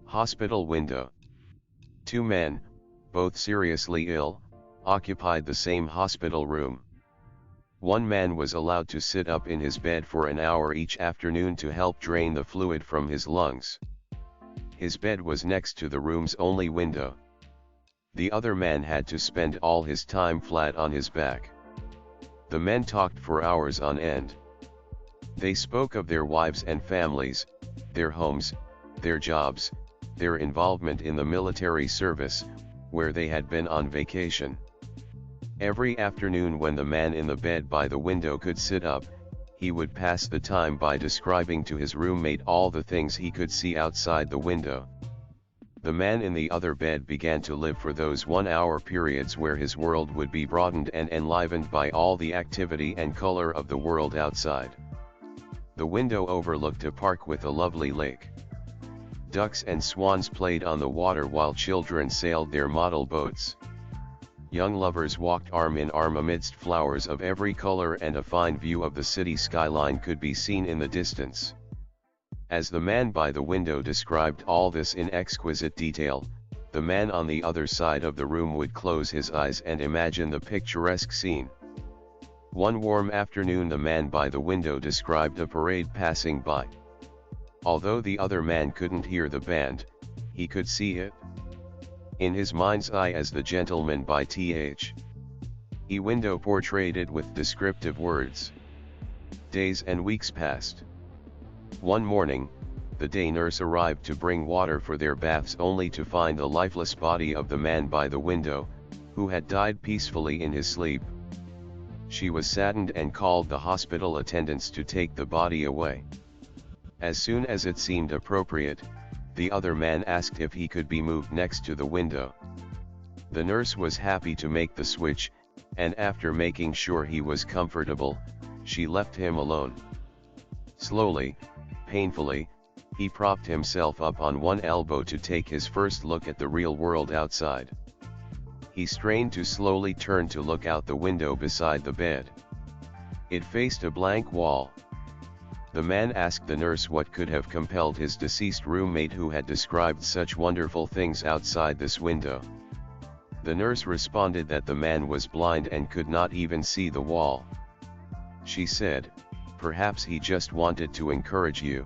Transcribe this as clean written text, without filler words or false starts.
Hospital window. Two men, both seriously ill, occupied the same hospital room. One man was allowed to sit up in his bed for an hour each afternoon to help drain the fluid from his lungs. His bed was next to the room's only window. The other man had to spend all his time flat on his back. The men talked for hours on end. They spoke of their wives and families, their homes, their jobs, their involvement in the military service, where they had been on vacation. Every afternoon when the man in the bed by the window could sit up, he would pass the time by describing to his roommate all the things he could see outside the window. The man in the other bed began to live for those 1-hour periods where his world would be broadened and enlivened by all the activity and color of the world outside. The window overlooked a park with a lovely lake. Ducks and swans played on the water while children sailed their model boats. Young lovers walked arm in arm amidst flowers of every color, and a fine view of the city skyline could be seen in the distance. As the man by the window described all this in exquisite detail, the man on the other side of the room would close his eyes and imagine the picturesque scene. One warm afternoon the man by the window described a parade passing by. Although the other man couldn't hear the band, he could see it in his mind's eye as the gentleman by the window portrayed it with descriptive words. Days and weeks passed. One morning, the day nurse arrived to bring water for their baths, only to find the lifeless body of the man by the window, who had died peacefully in his sleep. She was saddened and called the hospital attendants to take the body away. As soon as it seemed appropriate, the other man asked if he could be moved next to the window. The nurse was happy to make the switch, and after making sure he was comfortable, she left him alone. Slowly, painfully, he propped himself up on one elbow to take his first look at the real world outside. He strained to slowly turn to look out the window beside the bed. It faced a blank wall. The man asked the nurse what could have compelled his deceased roommate, who had described such wonderful things outside this window. The nurse responded that the man was blind and could not even see the wall. She said, "Perhaps he just wanted to encourage you."